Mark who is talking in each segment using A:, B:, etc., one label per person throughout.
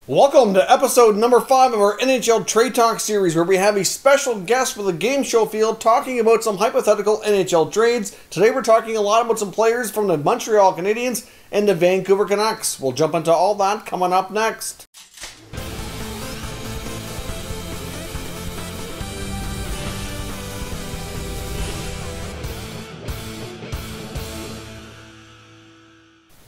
A: Welcome to episode number 5 of our NHL Trade Talk series, where we have a special guest for the game show field talking about some hypothetical NHL trades. Today we're talking a lot about some players from the Montreal Canadiens and the Vancouver Canucks. We'll jump into all that coming up next.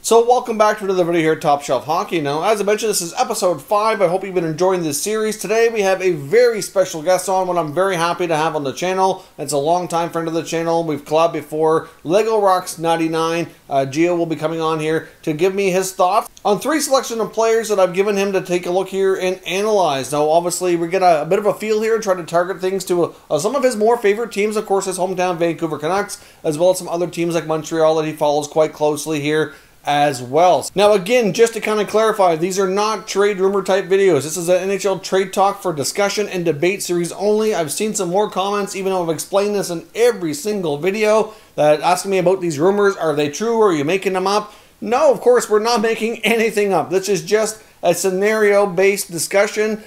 A: So welcome back to another video here at Top Shelf Hockey. Now, as I mentioned, this is episode 5. I hope you've been enjoying this series. Today we have a very special guest on, one I'm very happy to have on the channel. It's a long-time friend of the channel. We've collabed before. Legorocks99. Gio will be coming on here to give me his thoughts on 3 selection of players that I've given him to take a look here and analyze. Now, obviously, we get a bit of a feel here and try to target things to some of his more favorite teams. Of course, his hometown Vancouver Canucks, as well as some other teams like Montreal that he follows quite closely here as well. Now again, just to kind of clarify, these are not trade rumor type videos. This is an NHL trade talk for discussion and debate series only. I've seen some more comments, even though I've explained this in every single video, that asking me about these rumors. Are they true? Or are you making them up? No, of course, we're not making anything up. This is just a scenario-based discussion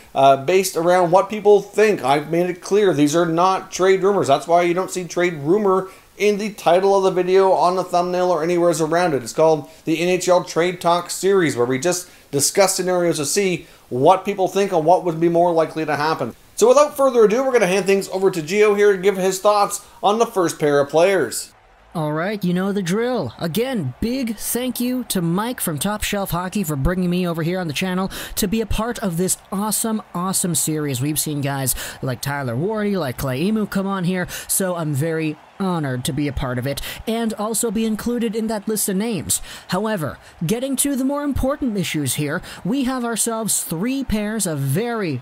A: based around what people think. I've made it clear these are not trade rumors. That's why you don't see trade rumor in the title of the video, on the thumbnail, or anywhere around it. It's called the NHL Trade Talk series, where we just discuss scenarios to see what people think and what would be more likely to happen. So without further ado, we're going to hand things over to Gio here to give his thoughts on the first pair of players.
B: Alright, you know the drill. Again, big thank you to Mike from Top Shelf Hockey for bringing me over here on the channel to be a part of this awesome series. We've seen guys like Tyler Wardy, like Clay Emu come on here, so I'm very honored to be a part of it, and also be included in that list of names. However, getting to the more important issues here, we have ourselves 3 pairs of very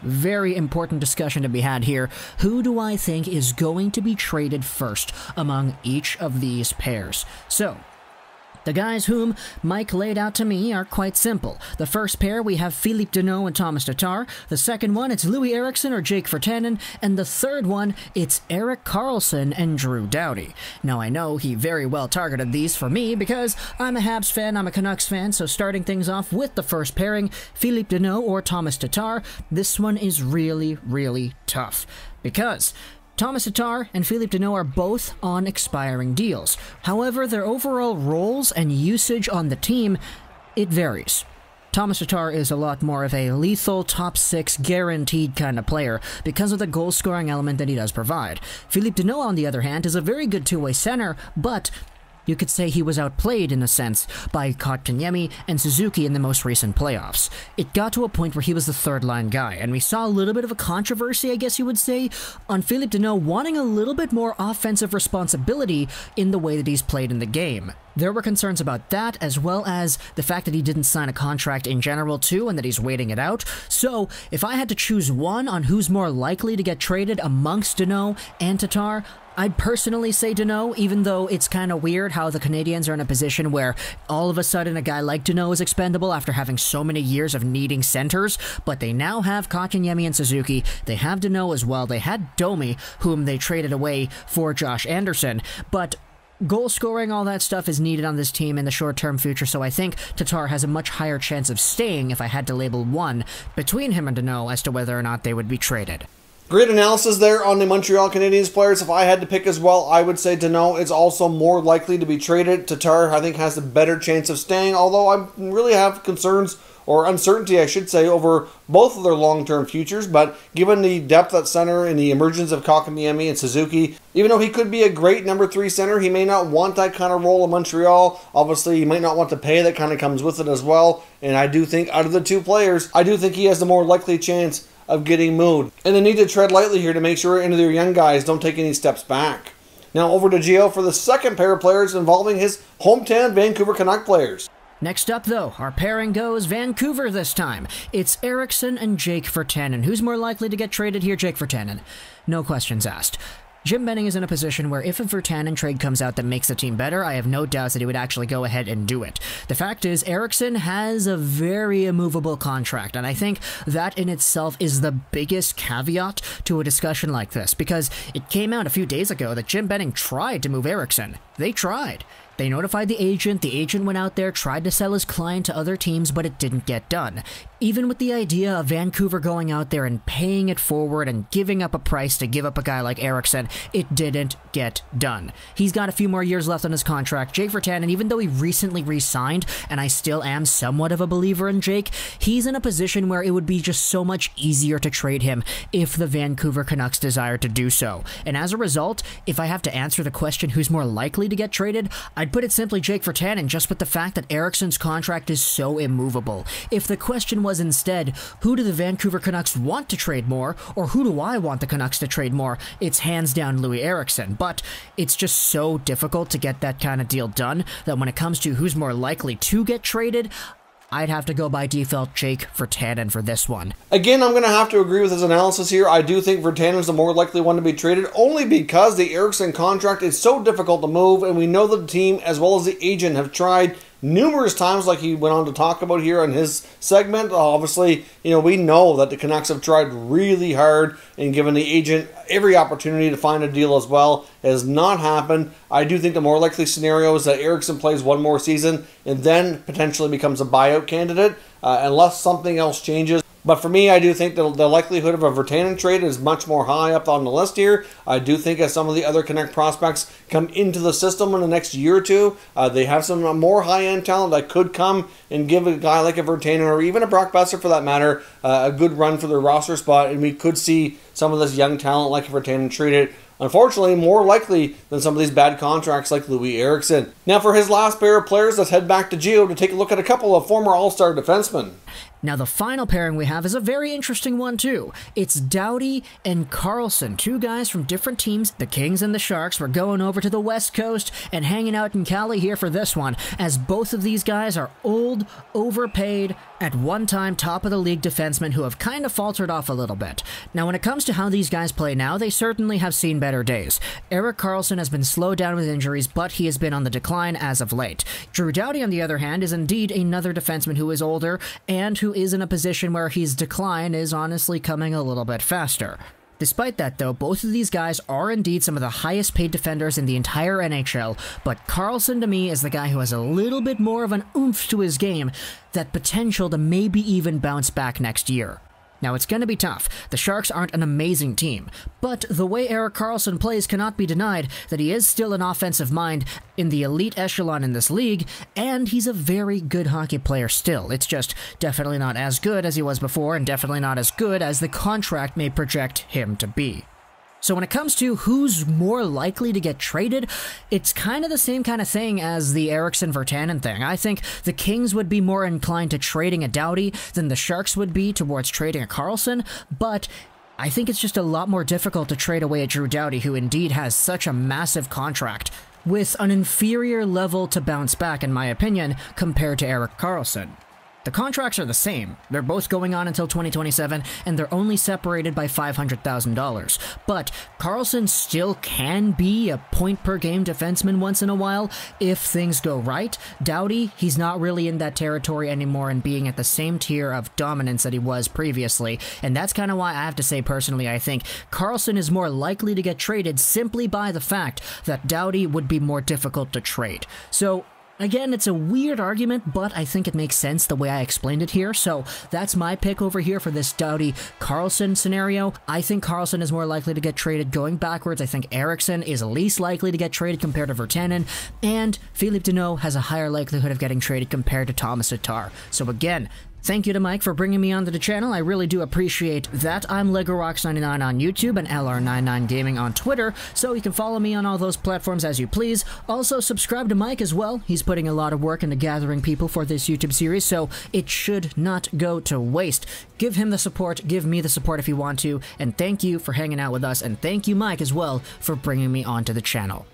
B: important discussion to be had here. Who do I think is going to be traded first among each of these pairs? So, the guys whom Mike laid out to me are quite simple. The first pair, we have Philippe Danault and Tomas Tatar. The second one, it's Loui Eriksson or Jake Virtanen. And the third one, it's Erik Karlsson and Drew Doughty. Now, I know he very well targeted these for me because I'm a Habs fan, I'm a Canucks fan, so starting things off with the first pairing, Philippe Danault or Tomas Tatar, this one is really tough. Because Tomas Tatar and Philippe Danault are both on expiring deals. However, their overall roles and usage on the team, it varies. Tomas Tatar is a lot more of a lethal top 6 guaranteed kind of player because of the goal-scoring element that he does provide. Philippe Danault, on the other hand, is a very good two-way center, but you could say he was outplayed, in a sense, by Kotkaniemi and Suzuki in the most recent playoffs. It got to a point where he was the third-line guy, and we saw a little bit of a controversy, I guess you would say, on Philippe Danault wanting a little bit more offensive responsibility in the way that he's played in the game. There were concerns about that, as well as the fact that he didn't sign a contract in general, too, and that he's waiting it out. So, if I had to choose one on who's more likely to get traded amongst Danault and Tatar, I'd personally say Danault, even though it's kind of weird how the Canadiens are in a position where all of a sudden a guy like Danault is expendable after having so many years of needing centers, but they now have Kotkaniemi and Suzuki. They have Danault as well. They had Domi, whom they traded away for Josh Anderson, but goal scoring, all that stuff is needed on this team in the short-term future, so I think Tatar has a much higher chance of staying if I had to label one between him and Danault as to whether or not they would be traded.
A: Great analysis there on the Montreal Canadiens players. If I had to pick as well, I would say Danault is also more likely to be traded. Tatar, I think, has a better chance of staying, although I really have concerns, or uncertainty, I should say, over both of their long-term futures. But given the depth at center and the emergence of Kotkaniemi and Suzuki, even though he could be a great number 3 center, he may not want that kind of role in Montreal. Obviously, he might not want the pay that kind of comes with it as well. And I do think, out of the 2 players, I do think he has the more likely chance of getting moved. And they need to tread lightly here to make sure any of their young guys don't take any steps back. Now over to Gio for the second pair of players involving his hometown Vancouver Canuck players.
B: Next up, though, our pairing goes Vancouver this time. It's Eriksson and Jake Virtanen. Who's more likely to get traded here? Jake Virtanen. No questions asked. Jim Benning is in a position where if a Virtanen trade comes out that makes the team better, I have no doubts that he would actually go ahead and do it. The fact is, Eriksson has a very immovable contract, and I think that in itself is the biggest caveat to a discussion like this, because it came out a few days ago that Jim Benning tried to move Eriksson. they tried. They notified the agent went out there, tried to sell his client to other teams, but it didn't get done. Even with the idea of Vancouver going out there and paying it forward and giving up a price to give up a guy like Eriksson, it didn't get done. He's got a few more years left on his contract. Jake Virtanen, even though he recently re-signed, and I still am somewhat of a believer in Jake, he's in a position where it would be just so much easier to trade him if the Vancouver Canucks desire to do so. And as a result, if I have to answer the question who's more likely to get traded, I'd put it simply Jake Virtanen, just with the fact that Eriksson's contract is so immovable. If the question was instead, who do the Vancouver Canucks want to trade more, or who do I want the Canucks to trade more, it's hands down Loui Eriksson. But it's just so difficult to get that kind of deal done that when it comes to who's more likely to get traded, I'd have to go by default Jake Virtanen for this one.
A: Again, I'm going to have to agree with his analysis here. I do think Virtanen is the more likely one to be traded, only because the Eriksson contract is so difficult to move, and we know that the team as well as the agent have tried numerous times, like he went on to talk about here in his segment. Obviously, we know that the Canucks have tried really hard and given the agent every opportunity to find a deal as well. It has not happened. I do think the more likely scenario is that Eriksson plays one more season and then potentially becomes a buyout candidate, unless something else changes. But for me, I do think the likelihood of a Virtanen trade is much more high up on the list here. I do think as some of the other Canuck prospects come into the system in the next year or two, they have some more high-end talent that could come and give a guy like a Virtanen or even a Brock Boeser for that matter a good run for their roster spot, and we could see some of this young talent like Virtanen treated, unfortunately, more likely than some of these bad contracts like Loui Eriksson. Now for his last pair of players, let's head back to Geo to take a look at a couple of former All-Star defensemen.
B: Now the final pairing we have is a very interesting one too. It's Doughty and Karlsson, two guys from different teams. The Kings and the Sharks were going over to the West Coast and hanging out in Cali here for this one, as both of these guys are old, overpaid, at one time top of the league defensemen who have kind of faltered off a little bit. Now when it comes to how these guys play now, they certainly have seen better days. Erik Karlsson has been slowed down with injuries, but he has been on the decline as of late. Drew Doughty, on the other hand, is indeed another defenseman who is older and who is in a position where his decline is honestly coming a little bit faster. Despite that, though, both of these guys are indeed some of the highest paid defenders in the entire NHL, but Karlsson to me is the guy who has a little bit more of an oomph to his game, that potential to maybe even bounce back next year. Now, it's going to be tough. The Sharks aren't an amazing team, but the way Erik Karlsson plays cannot be denied that he is still an offensive mind in the elite echelon in this league, and he's a very good hockey player still. It's just definitely not as good as he was before, and definitely not as good as the contract may project him to be. So when it comes to who's more likely to get traded, it's kind of the same kind of thing as the Eriksson-Virtanen thing. I think the Kings would be more inclined to trading a Doughty than the Sharks would be towards trading a Karlsson, but I think it's just a lot more difficult to trade away a Drew Doughty, who indeed has such a massive contract, with an inferior level to bounce back, in my opinion, compared to Erik Karlsson. The contracts are the same. They're both going on until 2027, and they're only separated by $500,000. But Karlsson still can be a point-per-game defenseman once in a while if things go right. Doughty, he's not really in that territory anymore and being at the same tier of dominance that he was previously, and that's kind of why I have to say personally I think Karlsson is more likely to get traded simply by the fact that Doughty would be more difficult to trade. So again, it's a weird argument, but I think it makes sense the way I explained it here, so that's my pick over here for this Doughty-Karlsson scenario. I think Karlsson is more likely to get traded going backwards. I think Eriksson is least likely to get traded compared to Virtanen, and Philippe Danault has a higher likelihood of getting traded compared to Tomas Tatar. So again, thank you to Mike for bringing me onto the channel. I really do appreciate that. I'm Legorocks99 on YouTube and LR99 Gaming on Twitter, so you can follow me on all those platforms as you please. Also, subscribe to Mike as well. He's putting a lot of work into gathering people for this YouTube series, so it should not go to waste. Give him the support, give me the support if you want to, and thank you for hanging out with us, and thank you, Mike, as well, for bringing me onto the channel.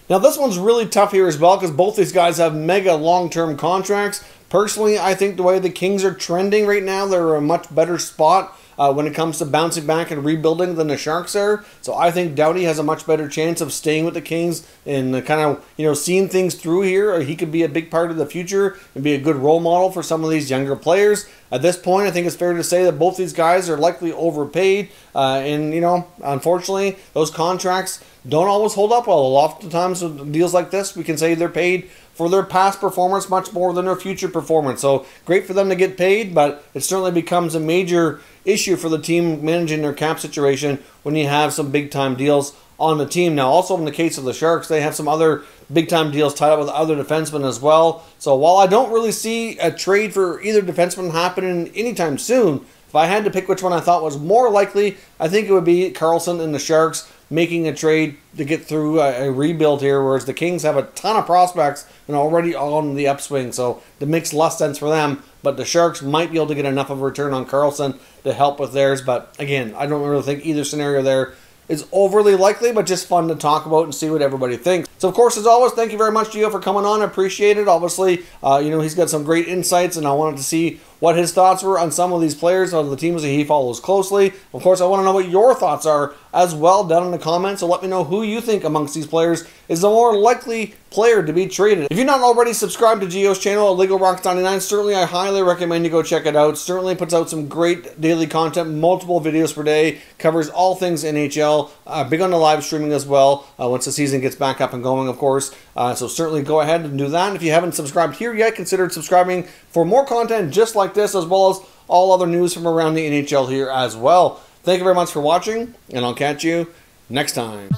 A: Now this one's really tough here as well because both these guys have mega long-term contracts. Personally, I think the way the Kings are trending right now, they're in a much better spot when it comes to bouncing back and rebuilding than the Sharks are. So I think Doughty has a much better chance of staying with the Kings and kind of, you know, seeing things through here. He could be a big part of the future and be a good role model for some of these younger players. At this point, I think it's fair to say that both these guys are likely overpaid. And, you know, unfortunately, those contracts don't always hold up well. A lot of times with deals like this, we can say they're paid for their past performance much more than their future performance. So great for them to get paid, but it certainly becomes a major issue for the team managing their cap situation when you have some big-time deals on the team. Now, also in the case of the Sharks, they have some other big-time deals tied up with other defensemen as well. So while I don't really see a trade for either defenseman happening anytime soon, if I had to pick which one I thought was more likely, I think it would be Karlsson and the Sharks making a trade to get through a rebuild here, whereas the Kings have a ton of prospects and already on the upswing, so it makes less sense for them. But the Sharks might be able to get enough of a return on Karlsson to help with theirs. But again, I don't really think either scenario there is overly likely, but just fun to talk about and see what everybody thinks. So, of course, as always, thank you very much, Gio, for coming on. I appreciate it. Obviously, you know, he's got some great insights, and I wanted to see what his thoughts were on some of these players on the teams that he follows closely. Of course, I want to know what your thoughts are as well down in the comments, so let me know who you think amongst these players is the more likely player to be traded. If you're not already subscribed to Gio's channel at Legorocks99, certainly I highly recommend you go check it out. Certainly puts out some great daily content, multiple videos per day, covers all things NHL, big on the live streaming as well, once the season gets back up and going, of course. So certainly go ahead and do that. If you haven't subscribed here yet, consider subscribing for more content just like this, as well as all other news from around the NHL here as well. Thank you very much for watching, and I'll catch you next time.